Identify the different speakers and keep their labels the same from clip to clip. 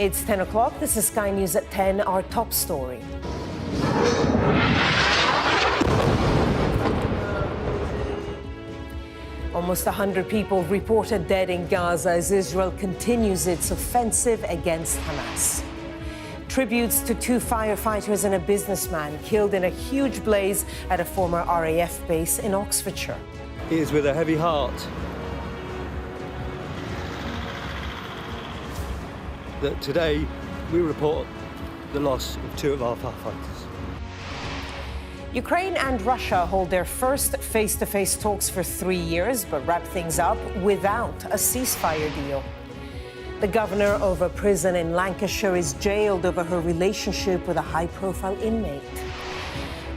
Speaker 1: It's 10 o'clock. This is Sky News at 10, our top story. Almost 100 people reported dead in Gaza as Israel continues its offensive against Hamas. Tributes to 2 firefighters and a businessman killed in a huge blaze at a former RAF base in Oxfordshire.
Speaker 2: It is with a heavy heart that today we report the loss of 2 of our firefighters.
Speaker 1: Ukraine and Russia hold their first face-to-face talks for 3 years, but wrap things up without a ceasefire deal. The governor of a prison in Lancashire is jailed over her relationship with a high-profile inmate.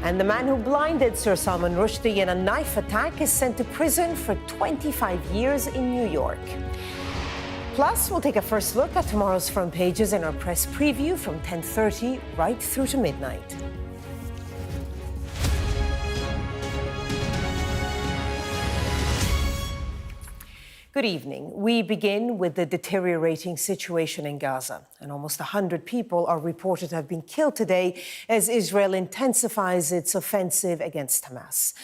Speaker 1: And the man who blinded Sir Salman Rushdie in a knife attack is sent to prison for 25 years in New York. Plus, we'll take a first look at tomorrow's front pages in our press preview from 10:30 right through to midnight. Good evening. We begin with the deteriorating situation in Gaza. And almost 100 people are reported to have been killed today as Israel intensifies its offensive against Hamas.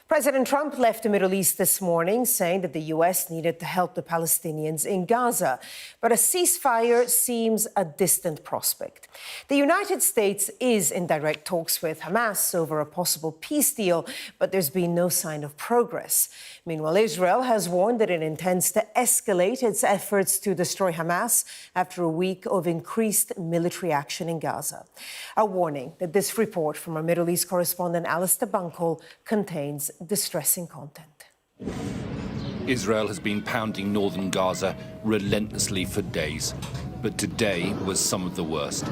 Speaker 1: President Trump left the Middle East this morning, saying that the U.S. needed to help the Palestinians in Gaza. But a ceasefire seems a distant prospect. The United States is in direct talks with Hamas over a possible peace deal, but there's been no sign of progress. Meanwhile, Israel has warned that it intends to escalate its efforts to destroy Hamas after a week of increased military action in Gaza. A warning that this report from our Middle East correspondent Alistair Bunkle contains distressing content.
Speaker 3: Israel has been pounding northern Gaza relentlessly for days, but today was some of the worst.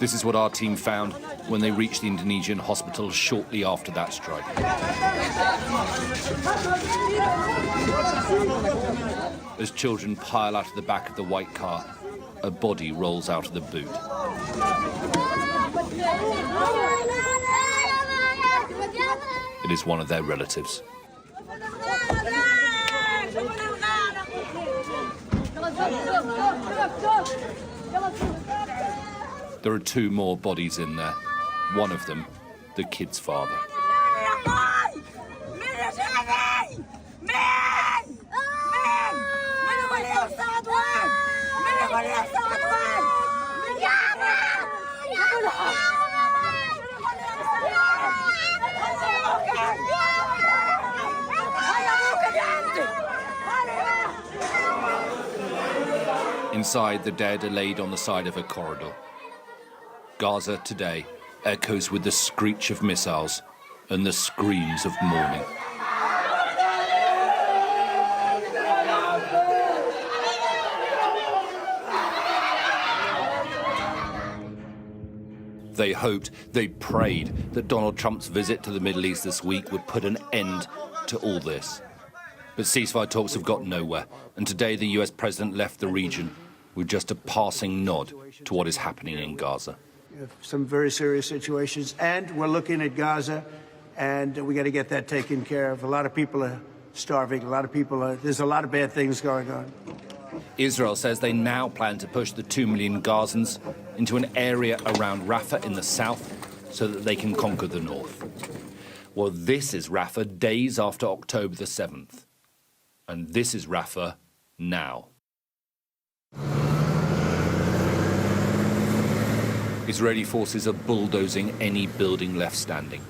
Speaker 3: This is what our team found when they reached the Indonesian hospital shortly after that strike. As children pile out of the back of the white car, a body rolls out of the boot. It is one of their relatives. There are 2 more bodies in there. One of them, the kid's father. Inside, the dead are laid on the side of a corridor. Gaza today echoes with the screech of missiles and the screams of mourning. They hoped, they prayed that Donald Trump's visit to the Middle East this week would put an end to all this. But ceasefire talks have got nowhere, and today the US president left the region with just a passing nod to what is happening in Gaza.
Speaker 4: We have some very serious situations, and we're looking at Gaza, and we got to get that taken care of. A lot of people are starving. There's a lot of bad things going on.
Speaker 3: Israel says they now plan to push the 2 million Gazans into an area around Rafah in the south so that they can conquer the north. Well, this is Rafah days after October the 7th. And this is Rafah now. Israeli forces are bulldozing any building left standing.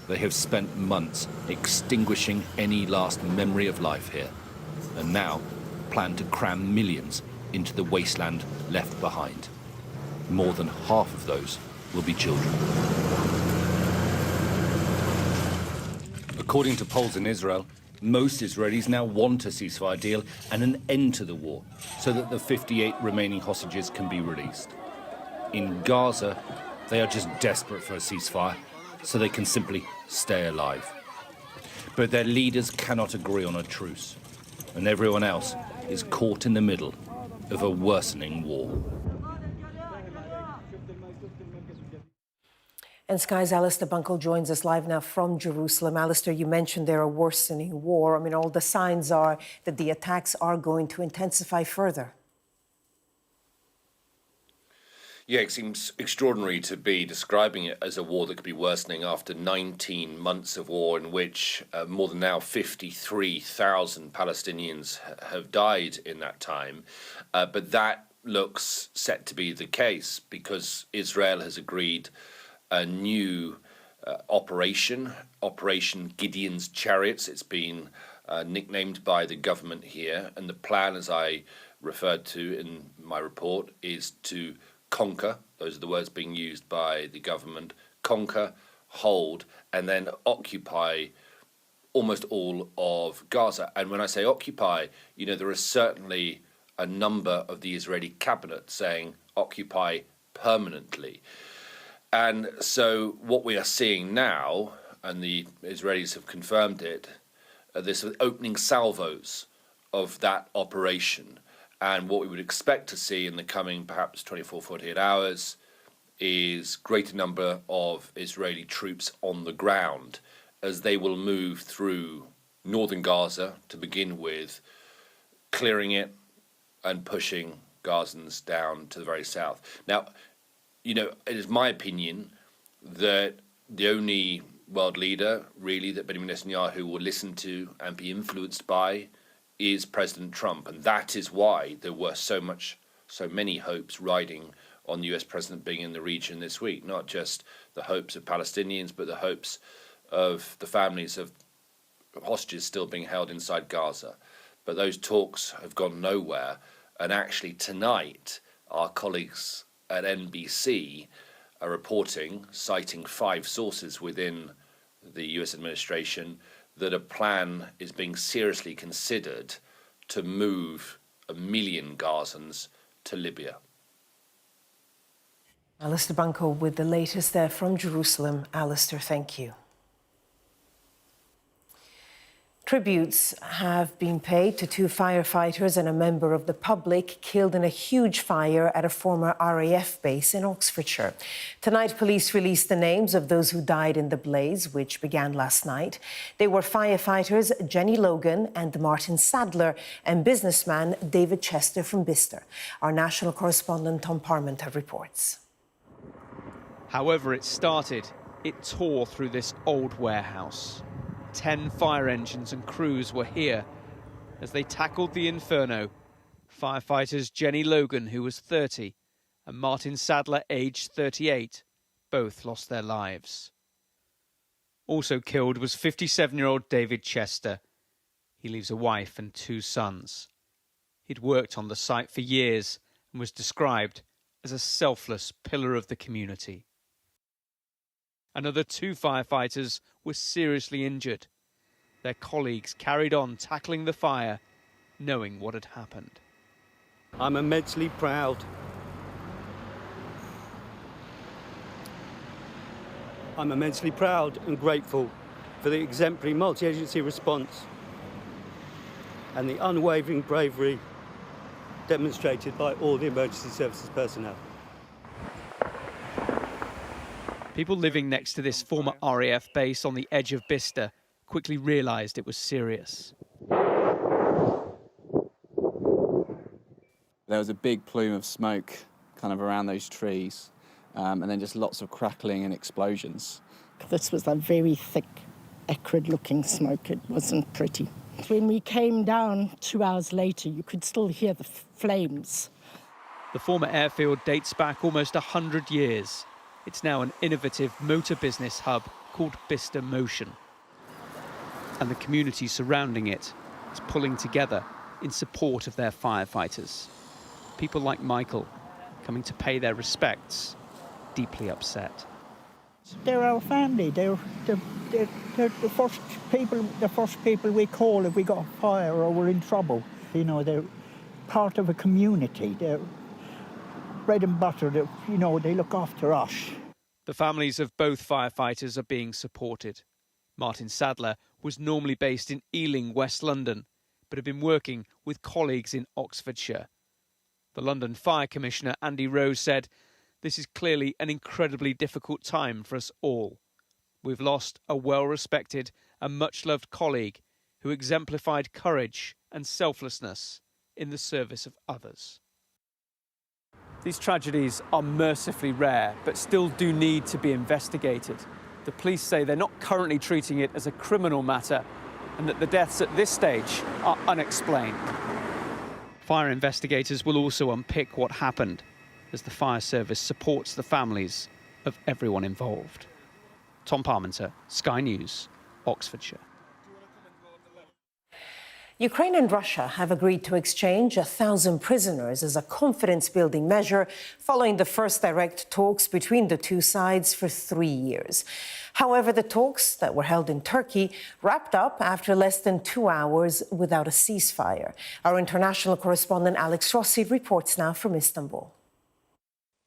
Speaker 3: They have spent months extinguishing any last memory of life here, and now plan to cram millions into the wasteland left behind. More than half of those will be children. According to polls in Israel, most Israelis now want a ceasefire deal and an end to the war so that the 58 remaining hostages can be released. In Gaza, they are just desperate for a ceasefire so they can simply stay alive. But their leaders cannot agree on a truce, and everyone else is caught in the middle of a worsening war.
Speaker 1: And Sky's Alistair Bunkle joins us live now from Jerusalem. Alistair, you mentioned there a worsening war. I mean, all the signs are that the attacks are going to intensify further.
Speaker 3: Yeah, it seems extraordinary to be describing it as a war that could be worsening after 19 months of war in which more than now 53,000 Palestinians have died in that time. But that looks set to be the case because Israel has agreed a new Operation Gideon's Chariots. It's been nicknamed by the government here. And the plan, as I referred to in my report, is to conquer, those are the words being used by the government, conquer, hold, and then occupy almost all of Gaza. And when I say occupy, you know, there are certainly a number of the Israeli cabinet saying occupy permanently. And so what we are seeing now, and the Israelis have confirmed it, this opening salvos of that operation. And what we would expect to see in the coming perhaps 24, 48 hours is greater number of Israeli troops on the ground as they will move through northern Gaza to begin with, clearing it and pushing Gazans down to the very south. Now, you know, it is my opinion that the only world leader, really, that Benjamin Netanyahu will listen to and be influenced by is President Trump. And that is why there were so many hopes riding on the US president being in the region this week, not just the hopes of Palestinians, but the hopes of the families of hostages still being held inside Gaza. But those talks have gone nowhere. And actually tonight, our colleagues at NBC are reporting, citing 5 sources within the US administration, that a plan is being seriously considered to move 1 million Gazans to Libya.
Speaker 1: Alistair Bunkle with the latest there from Jerusalem. Alistair, thank you. Tributes have been paid to 2 firefighters and a member of the public killed in a huge fire at a former RAF base in Oxfordshire. Tonight, police released the names of those who died in the blaze, which began last night. They were firefighters Jenny Logan and Martin Sadler and businessman David Chester from Bicester. Our national correspondent Tom Parmenter reports.
Speaker 5: However it started, it tore through this old warehouse. 10 fire engines and crews were here. As they tackled the inferno, firefighters Jenny Logan, who was 30, and Martin Sadler, aged 38, both lost their lives. Also killed was 57-year-old David Chester. He leaves a wife and 2 sons. He'd worked on the site for years and was described as a selfless pillar of the community. Another 2 firefighters were seriously injured. Their colleagues carried on tackling the fire, knowing what had happened.
Speaker 2: I'm immensely proud. I'm immensely proud and grateful for the exemplary multi-agency response and the unwavering bravery demonstrated by all the emergency services personnel.
Speaker 5: People living next to this former RAF base on the edge of Bicester quickly realised it was serious.
Speaker 6: There was a big plume of smoke kind of around those trees, and then just lots of crackling and explosions.
Speaker 7: This was a very thick, acrid-looking smoke. It wasn't pretty. When we came down 2 hours later, you could still hear the flames.
Speaker 5: The former airfield dates back almost 100 years. It's now an innovative motor business hub called Bicester Motion. And the community surrounding it is pulling together in support of their firefighters. People like Michael coming to pay their respects, deeply upset.
Speaker 7: They're our family. They're the first people we call if we got a fire or we're in trouble. You know, they're part of a community. They're bread and butter. They look after us.
Speaker 5: The families of both firefighters are being supported. Martin Sadler was normally based in Ealing, West London, but had been working with colleagues in Oxfordshire. The London Fire Commissioner, Andy Rose, said This is clearly an incredibly difficult time for us all. We've lost a well-respected and much-loved colleague who exemplified courage and selflessness in the service of others. These tragedies are mercifully rare, but still do need to be investigated. The police say they're not currently treating it as a criminal matter and that the deaths at this stage are unexplained. Fire investigators will also unpick what happened as the fire service supports the families of everyone involved. Tom Parmenter, Sky News, Oxfordshire.
Speaker 1: Ukraine and Russia have agreed to exchange 1,000 prisoners as a confidence-building measure following the first direct talks between the two sides for 3 years. However, the talks that were held in Turkey wrapped up after less than 2 hours without a ceasefire. Our international correspondent Alex Rossi reports now from Istanbul.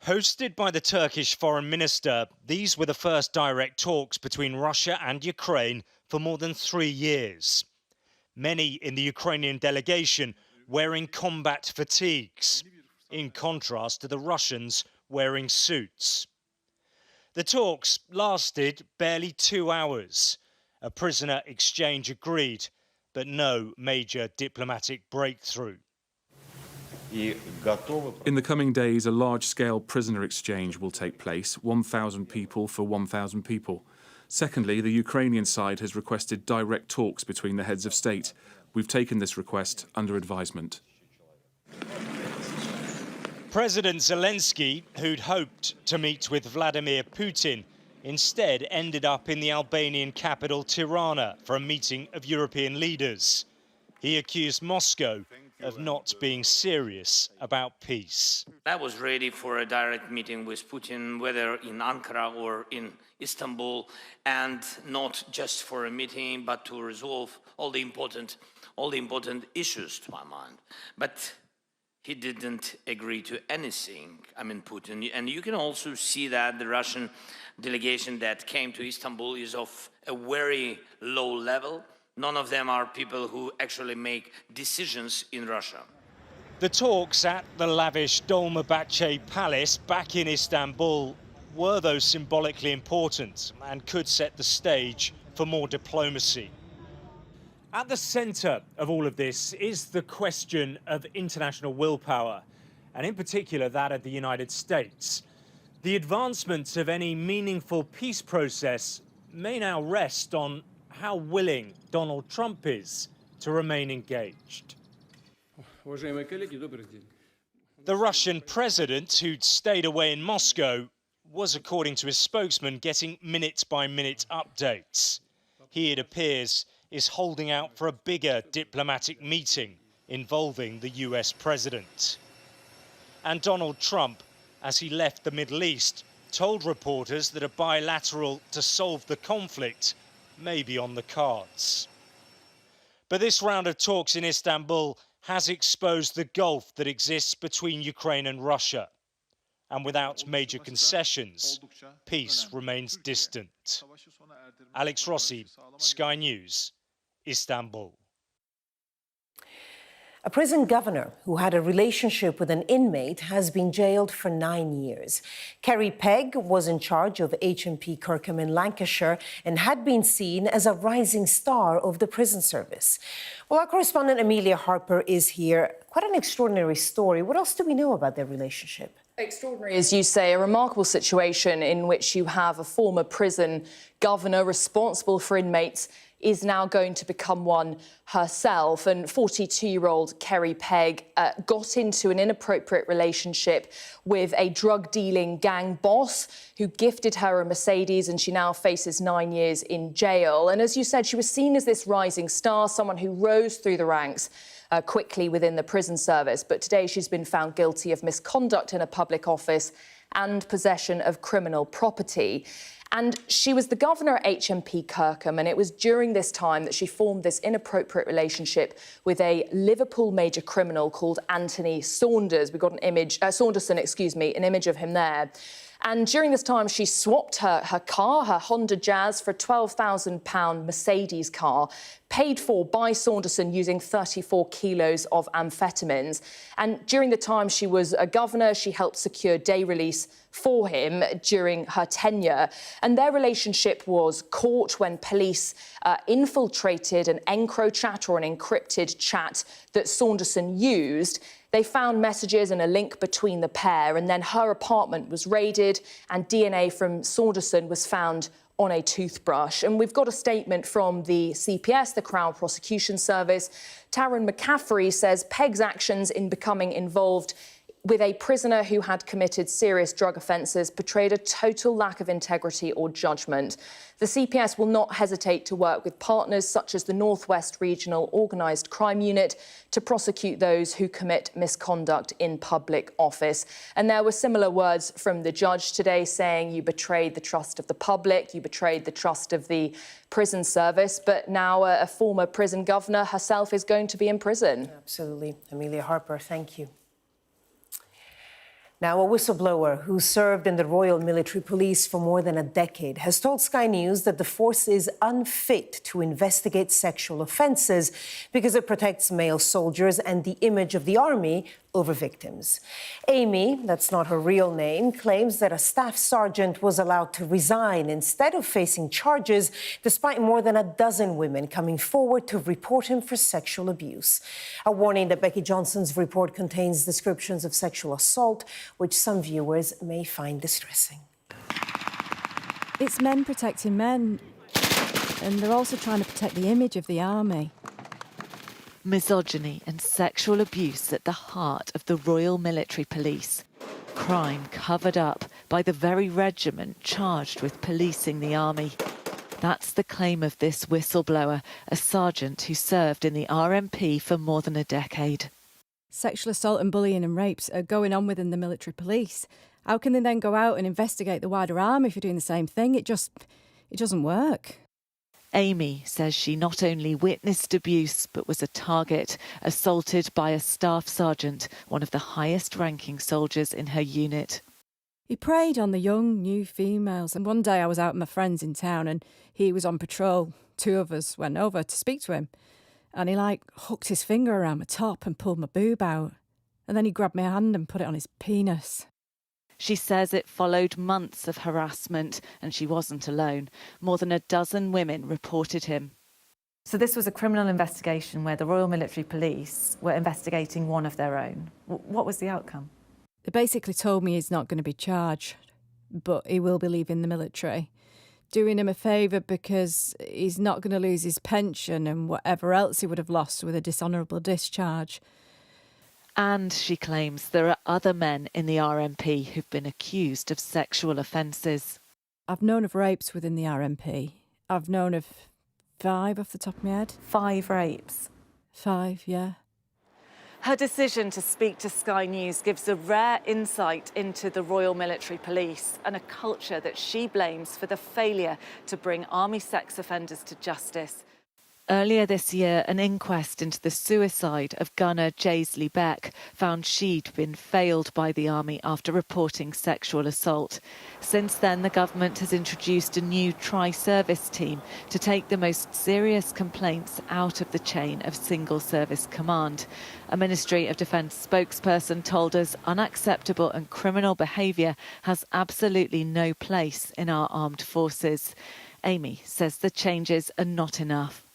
Speaker 8: Hosted by the Turkish foreign minister, these were the first direct talks between Russia and Ukraine for more than 3 years. Many in the Ukrainian delegation wearing combat fatigues, in contrast to the Russians wearing suits. The talks lasted barely 2 hours. A prisoner exchange agreed, but no major diplomatic breakthrough.
Speaker 9: In the coming days, a large-scale prisoner exchange will take place, 1,000 people for 1,000 people. Secondly, the Ukrainian side has requested direct talks between the heads of state. We've taken this request under advisement.
Speaker 8: President Zelensky, who'd hoped to meet with Vladimir Putin, instead ended up in the Albanian capital Tirana for a meeting of European leaders. He accused Moscow of not being serious about peace.
Speaker 10: I was ready for a direct meeting with Putin, whether in Ankara or in Istanbul, and not just for a meeting, but to resolve all the important issues to my mind. But he didn't agree to anything, Putin. And you can also see that the Russian delegation that came to Istanbul is of a very low level. None of them are people who actually make decisions in Russia.
Speaker 8: The talks at the lavish Dolmabahce Palace back in Istanbul were, though, symbolically important and could set the stage for more diplomacy. At the centre of all of this is the question of international willpower, and in particular that of the United States. The advancement of any meaningful peace process may now rest on how willing Donald Trump is to remain engaged. The Russian president, who'd stayed away in Moscow, was, according to his spokesman, getting minute-by-minute updates. He, it appears, is holding out for a bigger diplomatic meeting involving the US president. And Donald Trump, as he left the Middle East, told reporters that a bilateral to solve the conflict may be on the cards. But this round of talks in Istanbul has exposed the gulf that exists between Ukraine and Russia. And without major concessions, peace remains distant. Alex Rossi, Sky News, Istanbul.
Speaker 1: A prison governor who had a relationship with an inmate has been jailed for 9 years. Kerry Pegg was in charge of HMP Kirkham in Lancashire and had been seen as a rising star of the prison service. Well, our correspondent Amelia Harper is here. Quite an extraordinary story. What else do we know about their relationship?
Speaker 11: Extraordinary, as you say, a remarkable situation in which you have a former prison governor responsible for inmates is now going to become one herself. And 42-year-old Kerry Pegg got into an inappropriate relationship with a drug-dealing gang boss who gifted her a Mercedes, and she now faces 9 years in jail. And as you said, she was seen as this rising star, someone who rose through the ranks quickly within the prison service. But today she's been found guilty of misconduct in a public office and possession of criminal property. And she was the governor at HMP Kirkham, and it was during this time that she formed this inappropriate relationship with a Liverpool major criminal called Anthony Saunders. We've got an image, Saunderson, an image of him there. And during this time, she swapped her car, her Honda Jazz, for a £12,000 Mercedes car, paid for by Saunderson using 34 kilos of amphetamines. And during the time she was a governor, she helped secure day release for him during her tenure. And their relationship was caught when police infiltrated an EncroChat, or an encrypted chat that Saunderson used. They found messages and a link between the pair, and then her apartment was raided and DNA from Saunderson was found on a toothbrush. And we've got a statement from the CPS, the Crown Prosecution Service. Taryn McCaffrey says Peg's actions in becoming involved with a prisoner who had committed serious drug offences portrayed a total lack of integrity or judgment. The CPS will not hesitate to work with partners such as the North West Regional Organised Crime Unit to prosecute those who commit misconduct in public office. And there were similar words from the judge today, saying you betrayed the trust of the public, you betrayed the trust of the prison service, but now a former prison governor herself is going to be in prison.
Speaker 1: Absolutely. Amelia Harper, thank you. Now, a whistleblower who served in the Royal Military Police for more than a decade has told Sky News that the force is unfit to investigate sexual offences because it protects male soldiers and the image of the army over victims. Amy, that's not her real name, claims that a staff sergeant was allowed to resign instead of facing charges, despite more than a dozen women coming forward to report him for sexual abuse. A warning that Becky Johnson's report contains descriptions of sexual assault, which some viewers may find distressing.
Speaker 12: It's men protecting men, and they're also trying to protect the image of the army.
Speaker 13: Misogyny and sexual abuse at the heart of the Royal Military Police. Crime covered up by the very regiment charged with policing the army. That's the claim of this whistleblower, a sergeant who served in the RMP for more than a decade.
Speaker 12: Sexual assault and bullying and rapes are going on within the military police. How can they then go out and investigate the wider army if you're doing the same thing? It doesn't work.
Speaker 13: Amy says she not only witnessed abuse but was a target, assaulted by a staff sergeant, one of the highest-ranking soldiers in her unit.
Speaker 12: He preyed on the young, new females, and one day I was out with my friends in town and he was on patrol. Two of us went over to speak to him and he hooked his finger around my top and pulled my boob out, and then he grabbed my hand and put it on his penis.
Speaker 13: She says it followed months of harassment, and she wasn't alone. More than a dozen women reported him.
Speaker 14: So this was a criminal investigation where the Royal Military Police were investigating one of their own. What was the outcome?
Speaker 12: They basically told me he's not going to be charged, but he will be leaving the military. Doing him a favour because he's not going to lose his pension and whatever else he would have lost with a dishonourable discharge.
Speaker 13: And she claims there are other men in the RMP who've been accused of sexual offences.
Speaker 12: I've known of rapes within the RMP. I've known of 5 off the top of my head.
Speaker 14: 5 rapes?
Speaker 12: 5, yeah.
Speaker 13: Her decision to speak to Sky News gives a rare insight into the Royal Military Police and a culture that she blames for the failure to bring army sex offenders to justice. Earlier this year, an inquest into the suicide of gunner Jaisley Beck found she'd been failed by the army after reporting sexual assault. Since then, the government has introduced a new tri-service team to take the most serious complaints out of the chain of single-service command. A Ministry of Defence spokesperson told us unacceptable and criminal behaviour has absolutely no place in our armed forces. Amy says the changes are not enough.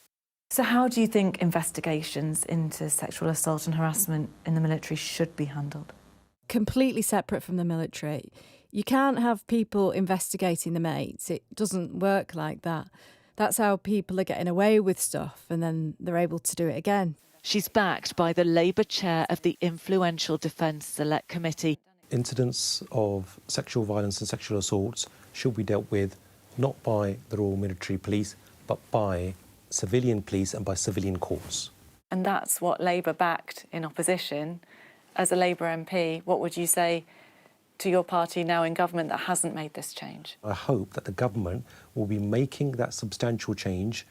Speaker 14: So how do you think investigations into sexual assault and harassment in the military should be handled?
Speaker 12: Completely separate from the military. You can't have people investigating the mates. It doesn't work like that. That's how people are getting away with stuff and then they're able to do it again.
Speaker 13: She's backed by the Labour chair of the influential Defence Select Committee.
Speaker 15: Incidents of sexual violence and sexual assaults should be dealt with not by the Royal Military Police, but by civilian police and by civilian courts.
Speaker 14: And that's what Labour backed in opposition. As a Labour MP, what would you say to your party now in government that hasn't made this change?
Speaker 15: I hope that the government will be making that substantial change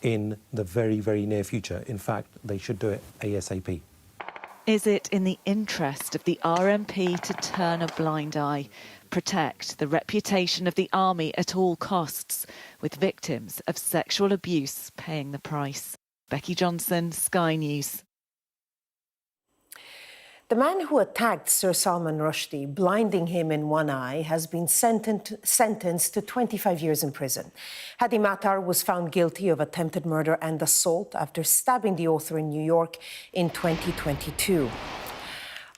Speaker 15: in the very, very near future. In fact, they should do it ASAP.
Speaker 13: Is it in the interest of the RMP to turn a blind eye? protect the reputation of the army at all costs, with victims of sexual abuse paying the price. Becky Johnson, Sky News.
Speaker 1: The man who attacked Sir Salman Rushdie, blinding him in one eye, has been sentenced to 25 years in prison. Hadi Matar was found guilty of attempted murder and assault after stabbing the author in New York in 2022.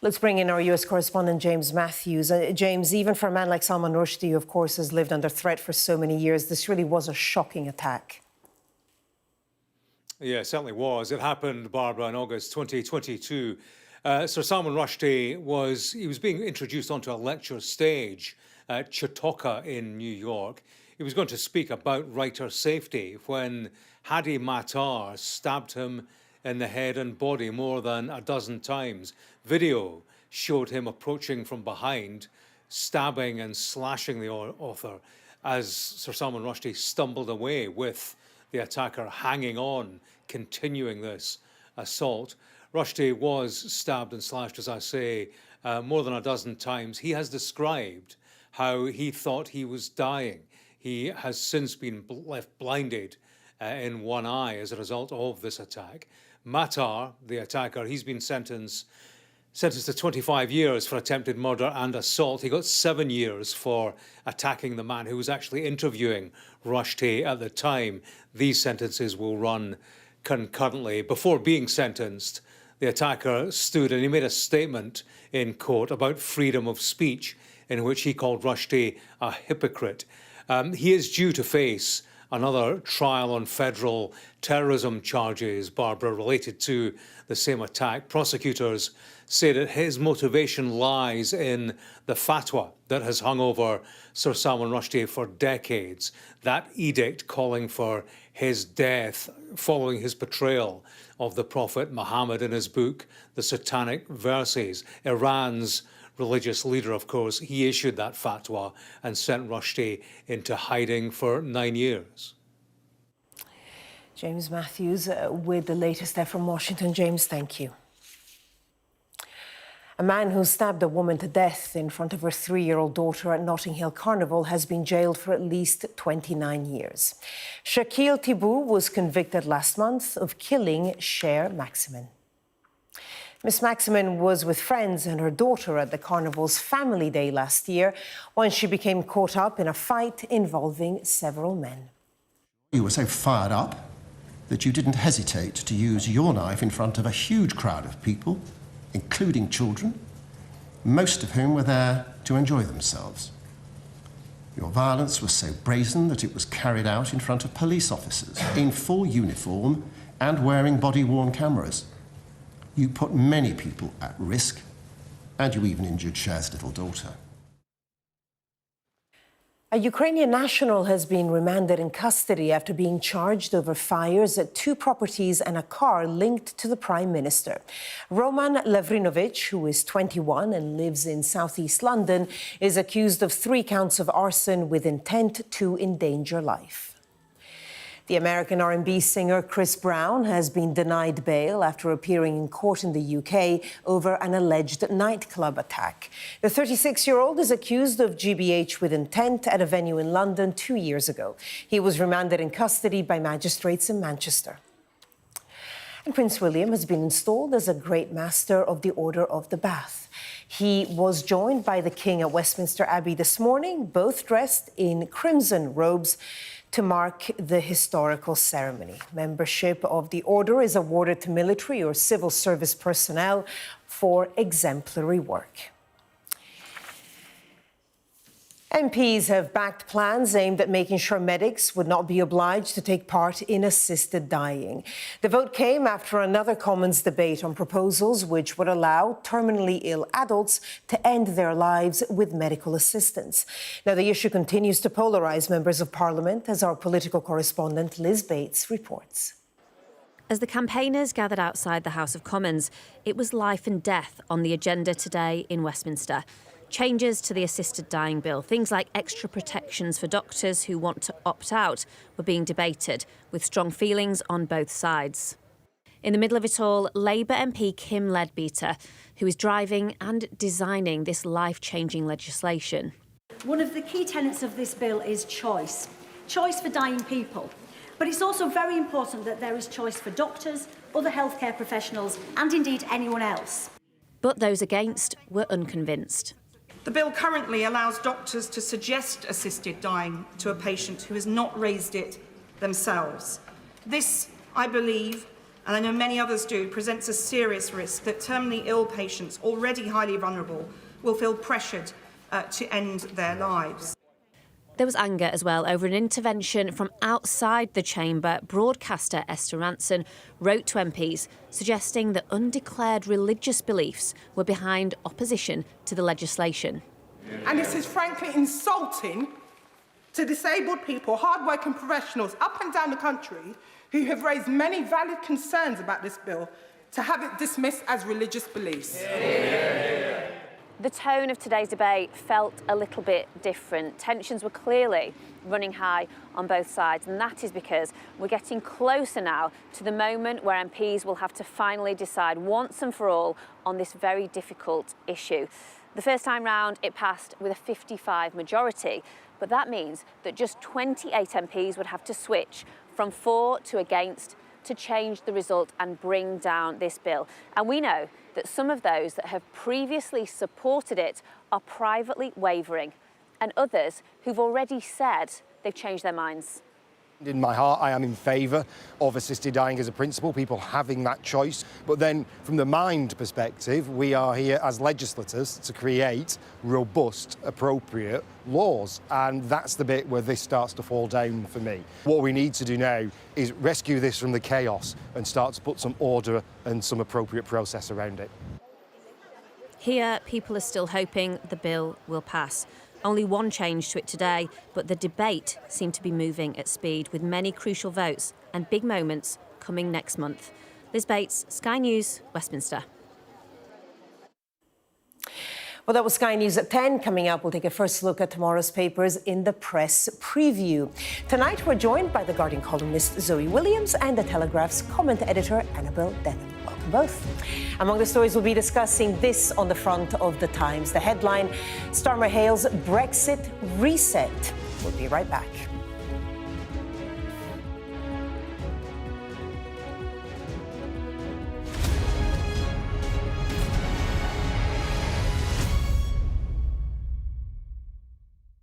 Speaker 1: Let's bring in our US correspondent, James Matthews. James, even for a man like Salman Rushdie, who of course has lived under threat for so many years, this really was a shocking attack.
Speaker 16: Yeah, it certainly was. It happened, Barbara, in August 2022. Sir Salman Rushdie was being introduced onto a lecture stage at Chautauqua in New York. He was going to speak about writer safety when Hadi Matar stabbed him in the head and body more than a dozen times. Video showed him approaching from behind, stabbing and slashing the author as Sir Salman Rushdie stumbled away with the attacker hanging on, continuing this assault. Rushdie was stabbed and slashed, as I say, more than a dozen times. He has described how he thought he was dying. He has since been left blinded in one eye as a result of this attack. Matar, the attacker, he's been sentenced to 25 years for attempted murder and assault. He got 7 years for attacking the man who was actually interviewing Rushdie at the time. These sentences will run concurrently. Before being sentenced, the attacker stood and he made a statement in court about freedom of speech in which he called Rushdie a hypocrite. He is due to face another trial on federal terrorism charges, Barbara, related to the same attack. Prosecutors say that his motivation lies in the fatwa that has hung over Sir Salman Rushdie for decades, that edict calling for his death following his portrayal of the Prophet Muhammad in his book, The Satanic Verses. Iran's religious leader, of course, he issued that fatwa and sent Rushdie into hiding for 9 years.
Speaker 1: James Matthews with the latest there from Washington. James, thank you. A man who stabbed a woman to death in front of her 3-year-old daughter at Notting Hill Carnival has been jailed for at least 29 years. Shakil Tibu was convicted last month of killing Cher Maximin. Miss Maximin was with friends and her daughter at the Carnival's Family Day last year when she became caught up in a fight involving several men.
Speaker 17: You were so fired up that you didn't hesitate to use your knife in front of a huge crowd of people, including children, most of whom were there to enjoy themselves. Your violence was so brazen that it was carried out in front of police officers in full uniform and wearing body-worn cameras. You put many people at risk, and you even injured Cher's little daughter.
Speaker 1: A Ukrainian national has been remanded in custody after being charged over fires at 2 properties and a car linked to the Prime Minister. Roman Lavrinovich, who is 21 and lives in southeast London, is accused of 3 counts of arson with intent to endanger life. The American R&B singer Chris Brown has been denied bail after appearing in court in the UK over an alleged nightclub attack. The 36-year-old is accused of GBH with intent at a venue in London 2 years ago. He was remanded in custody by magistrates in Manchester. And Prince William has been installed as a Great Master of the Order of the Bath. He was joined by the King at Westminster Abbey this morning, both dressed in crimson robes, to mark the historical ceremony. Membership of the order is awarded to military or civil service personnel for exemplary work. MPs have backed plans aimed at making sure medics would not be obliged to take part in assisted dying. The vote came after another Commons debate on proposals which would allow terminally ill adults to end their lives with medical assistance. Now, the issue continues to polarize members of Parliament, as our political correspondent Liz Bates reports.
Speaker 18: As the campaigners gathered outside the House of Commons, it was life and death on the agenda today in Westminster. Changes to the assisted dying bill, things like extra protections for doctors who want to opt out, were being debated, with strong feelings on both sides. In the middle of it all, Labour MP Kim Leadbeater, who is driving and designing this life-changing legislation.
Speaker 19: One of the key tenets of this bill is choice. Choice for dying people. But it's also very important that there is choice for doctors, other healthcare professionals, and indeed anyone else.
Speaker 18: But those against were unconvinced.
Speaker 20: The bill currently allows doctors to suggest assisted dying to a patient who has not raised it themselves. This, I believe, and I know many others do, presents a serious risk that terminally ill patients, already highly vulnerable, will feel pressured to end their lives.
Speaker 18: There was anger as well over an intervention from outside the chamber. Broadcaster Esther Ranson wrote to MPs suggesting that undeclared religious beliefs were behind opposition to the legislation.
Speaker 21: And this is frankly insulting to disabled people, hard-working professionals up and down the country who have raised many valid concerns about this bill, to have it dismissed as religious beliefs.
Speaker 22: The tone of today's debate felt a little bit different. Tensions were clearly running high on both sides, and that is because we're getting closer now to the moment where MPs will have to finally decide once and for all on this very difficult issue. The first time round, it passed with a 55 majority, but that means that just 28 MPs would have to switch from for to against to change the result and bring down this bill. And we know that some of those that have previously supported it are privately wavering, and others who've already said they've changed their minds.
Speaker 23: In my heart, I am in favour of assisted dying as a principle, people having that choice. But then, from the mind perspective, we are here as legislators to create robust, appropriate laws. And that's the bit where this starts to fall down for me. What we need to do now is rescue this from the chaos and start to put some order and some appropriate process around it.
Speaker 18: Here, people are still hoping the bill will pass. Only one change to it today, but the debate seemed to be moving at speed, with many crucial votes and big moments coming next month. Liz Bates, Sky News, Westminster.
Speaker 1: Well, that was Sky News at 10. Coming up, we'll take a first look at tomorrow's papers in the press preview. Tonight, we're joined by The Guardian columnist Zoe Williams and The Telegraph's comment editor Annabel Denham. Welcome both. Among the stories we'll be discussing, this on the front of the Times. The headline, Starmer hails Brexit reset. We'll be right back.